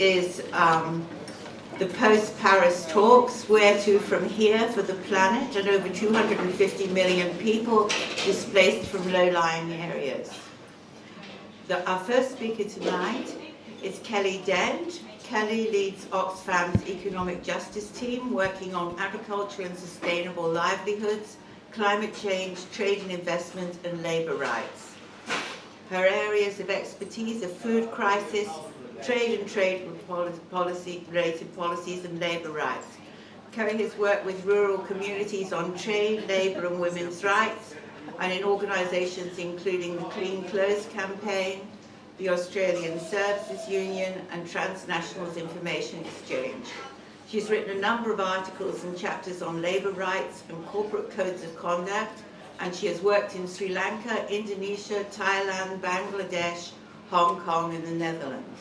is the post-Paris talks, where to from here for the planet, and over 250 million people displaced from low-lying areas. Our first speaker tonight is Kelly Dent. Kelly leads Oxfam's economic justice team, working on agriculture and sustainable livelihoods, climate change, trade and investment, and labour rights. Her areas of expertise are food crisis, trade and trade-related policies, and labour rights. Kelly has worked with rural communities on trade, labour and women's rights, and in organisations including the Clean Clothes Campaign, the Australian Services Union, and Transnational's Information Exchange. She's written a number of articles and chapters on labour rights and corporate codes of conduct, and she has worked in Sri Lanka, Indonesia, Thailand, Bangladesh, Hong Kong, and the Netherlands.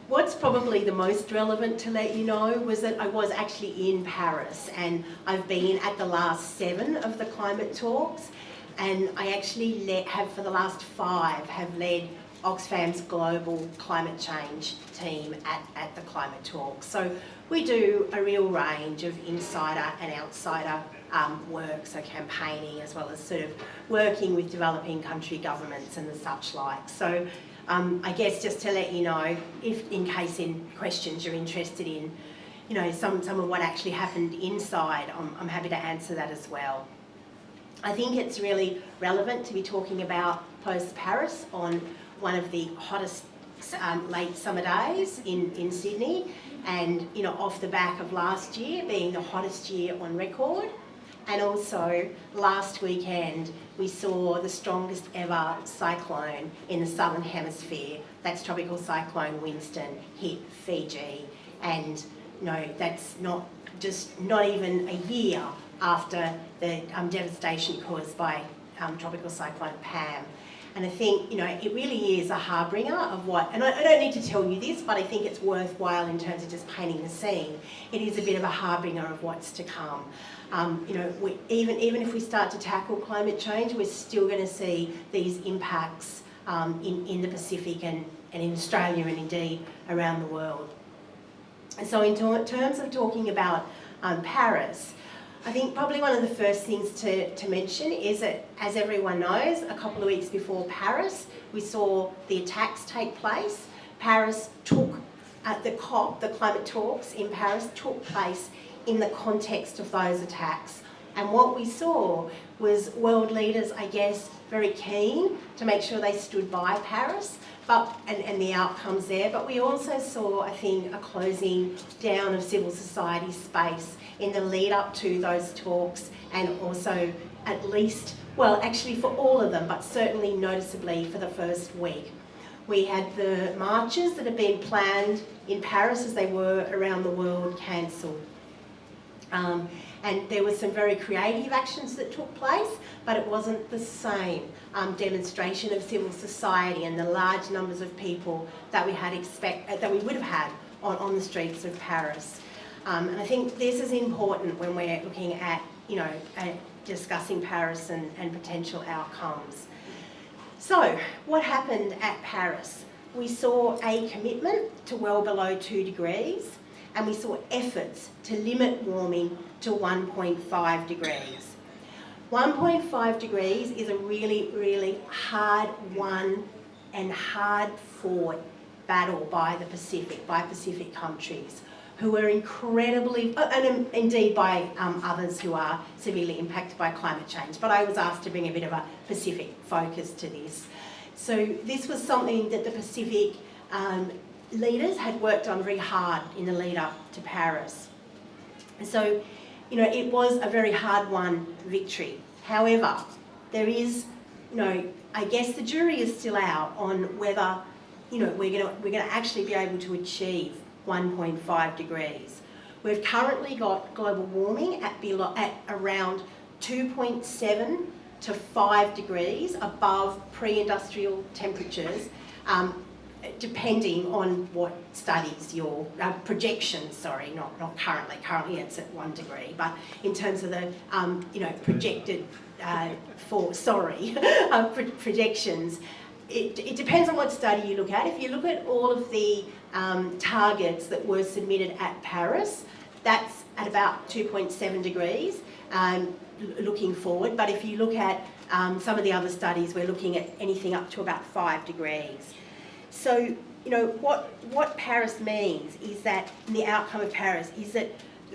What's probably the most relevant to let you know was that I was actually in Paris, and I've been at the last 7 of the climate talks, and I actually have for the last 5 have led Oxfam's global climate change team at the climate talks. So we do a real range of insider and outsider work, so campaigning as well as sort of working with developing country governments and the such like. So I guess just to let you know, if in case in questions you're interested in, you know, some of what actually happened inside, I'm happy to answer that as well. I think it's really relevant to be talking about post-Paris on one of the hottest late summer days in Sydney, and you know, off the back of last year being the hottest year on record. And also last weekend we saw the strongest ever cyclone in the southern hemisphere. That's tropical cyclone Winston hit Fiji, and you know, that's not even a year after the devastation caused by tropical cyclone Pam. And I think, you know, it really is a harbinger of what, and I don't need to tell you this, but I think it's worthwhile in terms of just painting the scene. It is a bit of a harbinger of what's to come. You know, even if we start to tackle climate change, we're still going to see these impacts in the Pacific and in Australia and indeed around the world. And so in terms of talking about Paris, I think probably one of the first things to mention is that, as everyone knows, a couple of weeks before Paris, we saw the attacks take place. Paris took, the COP, the climate talks in Paris, took place in the context of those attacks. And what we saw was world leaders, I guess, very keen to make sure they stood by Paris, and the outcomes there. But we also saw, I think, a closing down of civil society space in the lead up to those talks, and also at least, well, actually for all of them, but certainly noticeably for the first week. We had the marches that had been planned in Paris, as they were around the world, cancelled. And there were some very creative actions that took place, but it wasn't the same demonstration of civil society and the large numbers of people that we would have had on the streets of Paris. And I think this is important when we're looking at, you know, discussing Paris and potential outcomes. So, what happened at Paris? We saw a commitment to well below 2 degrees, and we saw efforts to limit warming to 1.5 degrees. 1.5 degrees is a really, really hard won and hard fought battle by the Pacific, by Pacific countries, who were incredibly, and indeed by others who are severely impacted by climate change. But I was asked to bring a bit of a Pacific focus to this. So this was something that the Pacific leaders had worked on very hard in the lead up to Paris. So, you know, it was a very hard-won victory. However, there is, you know, I guess the jury is still out on whether, you know, we're going to actually be able to achieve 1.5 degrees. We've currently got global warming at around 2.7 to 5 degrees above pre-industrial temperatures, depending on what studies your projections, sorry, not currently. Currently it's at 1 degree, but in terms of the you know, projected projections, it depends on what study you look at. If you look at all of the targets that were submitted at Paris, that's at about 2.7 degrees looking forward. But if you look at some of the other studies, we're looking at anything up to about 5 degrees. So, you know, what Paris means is that, the outcome of Paris is that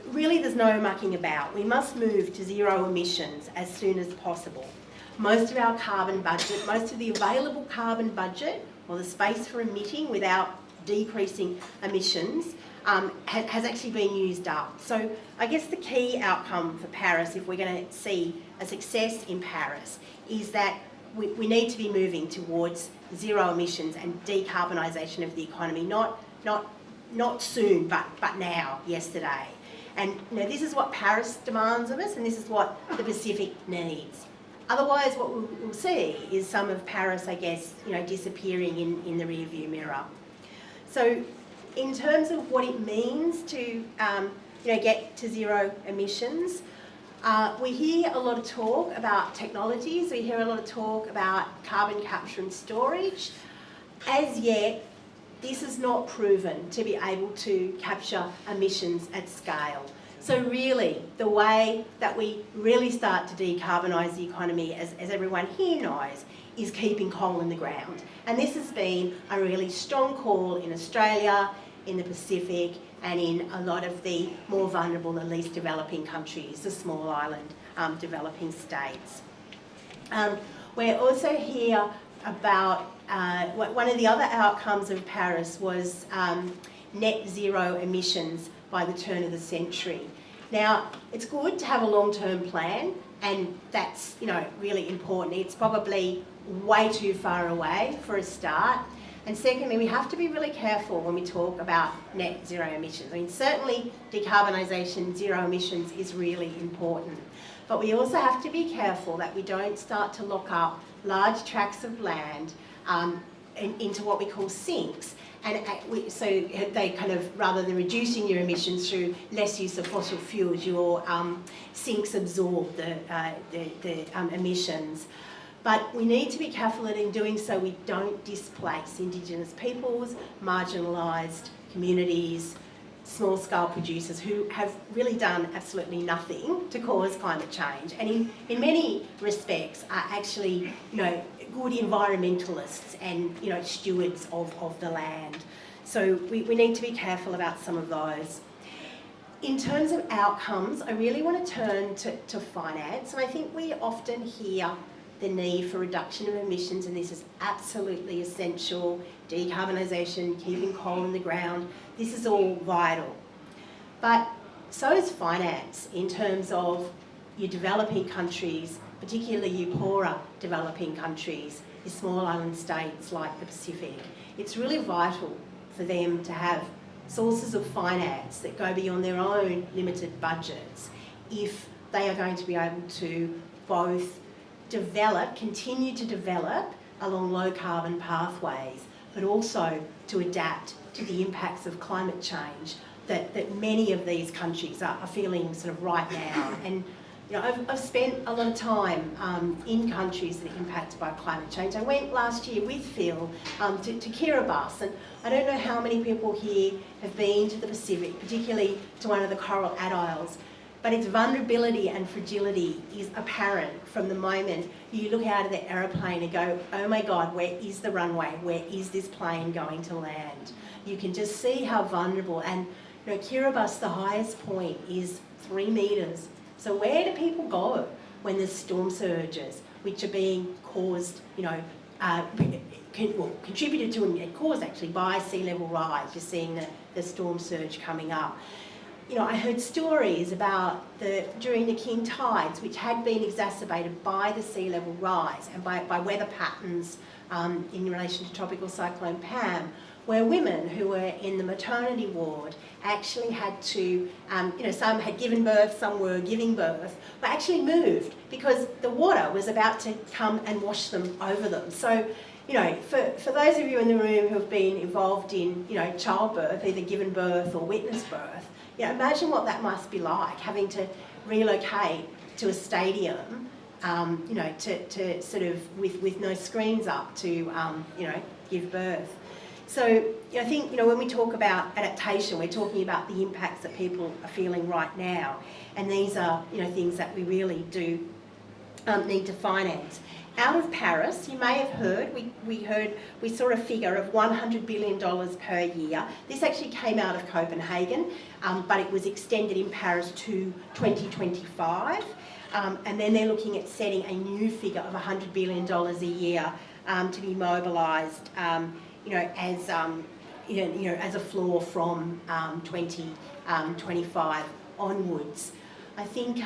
really there's no mucking about. We must move to zero emissions as soon as possible. Most of our carbon budget, most of the available carbon budget, or the space for emitting without decreasing emissions, has actually been used up. So I guess the key outcome for Paris, if we're going to see a success in Paris, is that we need to be moving towards zero emissions and decarbonisation of the economy, not soon, but now, yesterday. And you know, this is what Paris demands of us, and this is what the Pacific needs. Otherwise, what we'll see is some of Paris, I guess, you know, disappearing in the rearview mirror. So, in terms of what it means to, you know, get to zero emissions, we hear a lot of talk about technologies. We hear a lot of talk about carbon capture and storage. As yet, this is not proven to be able to capture emissions at scale. So really, the way that we really start to decarbonise the economy, as everyone here knows, is keeping coal in the ground. And this has been a really strong call in Australia, in the Pacific, and in a lot of the more vulnerable and least developing countries, the small island developing states. We're also here about, one of the other outcomes of Paris was net zero emissions by the turn of the century. Now, it's good to have a long-term plan, and that's, you know, really important. It's probably way too far away for a start. And secondly, we have to be really careful when we talk about net zero emissions. I mean, certainly decarbonisation, zero emissions is really important. But we also have to be careful that we don't start to lock up large tracts of land into what we call sinks. And so they kind of, rather than reducing your emissions through less use of fossil fuels, your sinks absorb the emissions. But we need to be careful that in doing so we don't displace Indigenous peoples, marginalised communities, small-scale producers who have really done absolutely nothing to cause climate change, and in many respects are actually, you know, good environmentalists and, you know, stewards of the land. So we need to be careful about some of those. In terms of outcomes, I really want to turn to finance, and I think we often hear the need for reduction of emissions, and this is absolutely essential. Decarbonisation, keeping coal in the ground, this is all vital. But so is finance in terms of your developing countries, particularly your poorer developing countries, your small island states like the Pacific. It's really vital for them to have sources of finance that go beyond their own limited budgets if they are going to be able to both continue to develop along low carbon pathways, but also to adapt to the impacts of climate change that many of these countries are feeling sort of right now. And you know, I've spent a lot of time in countries that are impacted by climate change. I went last year with Phil to Kiribati, and I don't know how many people here have been to the Pacific, particularly to one of the coral atolls, but its vulnerability and fragility is apparent from the moment you look out of the aeroplane and go, oh my God, where is the runway? Where is this plane going to land? You can just see how vulnerable. And you know, Kiribati, the highest point is 3 metres. So where do people go when there's storm surges, which are being caused, you know, contributed to and caused actually by sea level rise? You're seeing the storm surge coming up. You know, I heard stories about during the king tides, which had been exacerbated by the sea level rise and by weather patterns in relation to Tropical Cyclone Pam, where women who were in the maternity ward actually had to, you know, some had given birth, some were giving birth, but actually moved because the water was about to come and wash them over them. So, you know, for those of you in the room who have been involved in, you know, childbirth, either given birth or witnessed birth, you know, imagine what that must be like, having to relocate to a stadium to sort of with no screens up to, give birth. So I think, when we talk about adaptation, we're talking about the impacts that people are feeling right now. And these are, things that we really do need to finance. Out of Paris, you may have heard, we saw a figure of $100 billion per year. This actually came out of Copenhagen, but it was extended in Paris to 2025. And then they're looking at setting a new figure of $100 billion a year to be mobilised, as a floor from 2025 onwards. I think,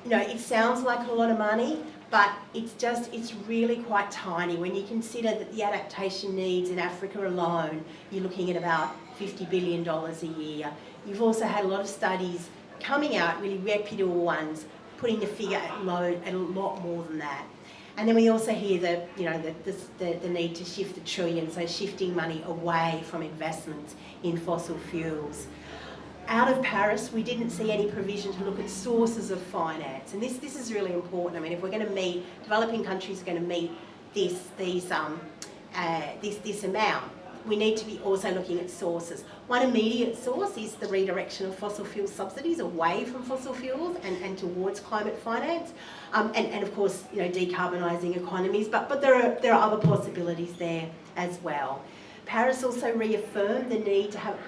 it sounds like a lot of money, but it's really quite tiny. When you consider that the adaptation needs in Africa alone, you're looking at about $50 billion a year. You've also had a lot of studies coming out, really reputable ones, putting the figure at a lot more than that. And then we also hear the need to shift the trillion, so shifting money away from investments in fossil fuels. Out of Paris, we didn't see any provision to look at sources of finance, and this is really important. I mean, if we're going to meet, developing countries are going to meet this amount, we need to be also looking at sources. One immediate source is the redirection of fossil fuel subsidies away from fossil fuels and towards climate finance, and of course, decarbonising economies. But there are other possibilities there as well. Paris also reaffirmed the need to have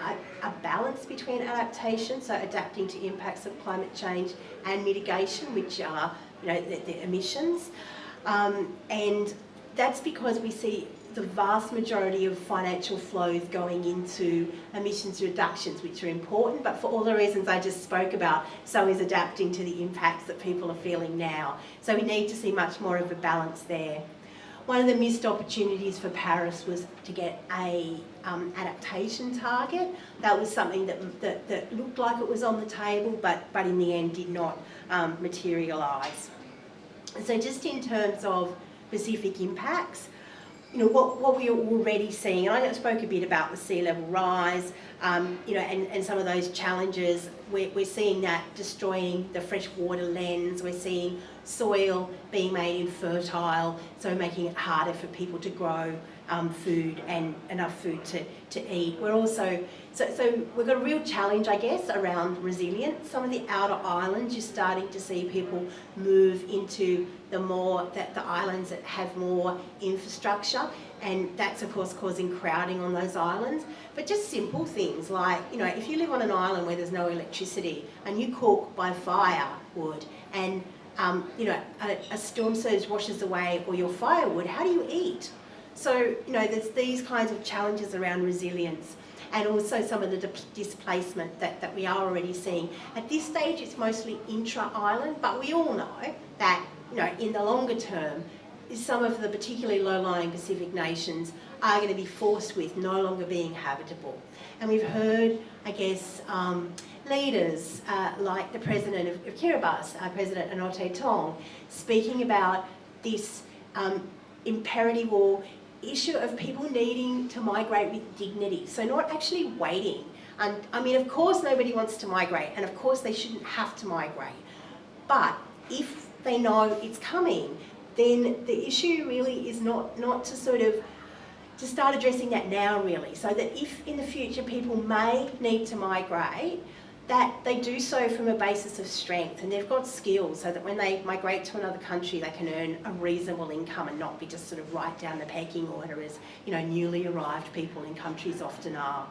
a balance between adaptation, so adapting to impacts of climate change, and mitigation, which are the emissions, and that's because we see the vast majority of financial flows going into emissions reductions, which are important, but for all the reasons I just spoke about, so is adapting to the impacts that people are feeling now. So we need to see much more of a balance there. One of the missed opportunities for Paris was to get a adaptation target. That was something that looked like it was on the table, but in the end did not materialise. So just in terms of specific impacts, what we're already seeing, and I spoke a bit about the sea level rise, and some of those challenges. We're seeing that destroying the freshwater lens. We're seeing soil being made infertile, so making it harder for people to grow food and enough food to eat. We're also, so we've got a real challenge, I guess, around resilience. Some of the outer islands, you're starting to see people move into the islands that have more infrastructure, and that's of course causing crowding on those islands. But just simple things like, if you live on an island where there's no electricity and you cook by firewood, and a storm surge washes away all your firewood, how do you eat? So, there's these kinds of challenges around resilience, and also some of the displacement that we are already seeing. At this stage, it's mostly intra-island, but we all know that, in the longer term, some of the particularly low-lying Pacific nations are going to be forced with no longer being habitable. And we've heard, I guess, leaders like the president of Kiribati, President Anote Tong, speaking about this imperative or issue of people needing to migrate with dignity. So not actually waiting. And I mean, of course nobody wants to migrate, and of course they shouldn't have to migrate. But if they know it's coming, then the issue really is not to start addressing that now, really, so that if in the future people may need to migrate, that they do so from a basis of strength, and they've got skills so that when they migrate to another country they can earn a reasonable income and not be just sort of right down the pecking order as newly arrived people in countries often are.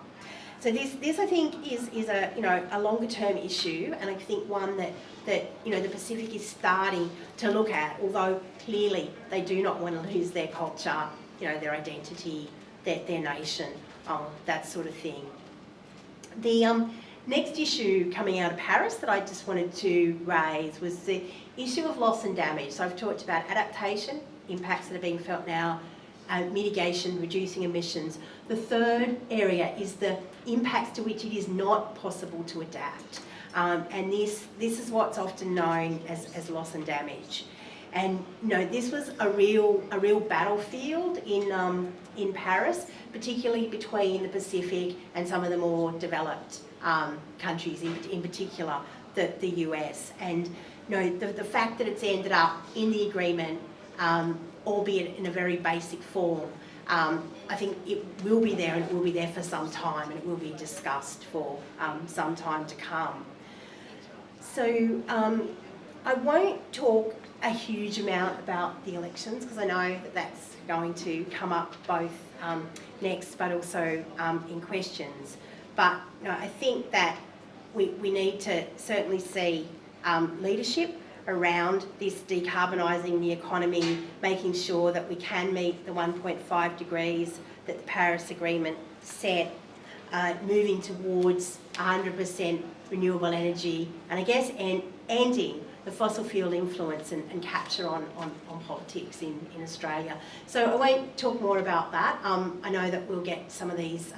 So this I think is a longer term issue, and I think one that the Pacific is starting to look at, although clearly they do not want to lose their culture, their identity, their nation, that sort of thing. The next issue coming out of Paris that I just wanted to raise was the issue of loss and damage. So I've talked about adaptation, impacts that are being felt now, mitigation, reducing emissions. The third area is the impacts to which it is not possible to adapt. And this is what's often known as loss and damage. And this was a real battlefield in Paris, particularly between the Pacific and some of the more developed countries, in particular the US. And the fact that it's ended up in the agreement, albeit in a very basic form, I think it will be there, and it will be there for some time, and it will be discussed for some time to come. So I won't talk a huge amount about the elections, because I know that that's going to come up both next but also in questions. But I think that we need to certainly see leadership around this decarbonising the economy, making sure that we can meet the 1.5 degrees that the Paris Agreement set, moving towards 100% renewable energy, and I guess ending the fossil fuel influence and capture on politics in Australia. So I won't talk more about that. I know that we'll get some of these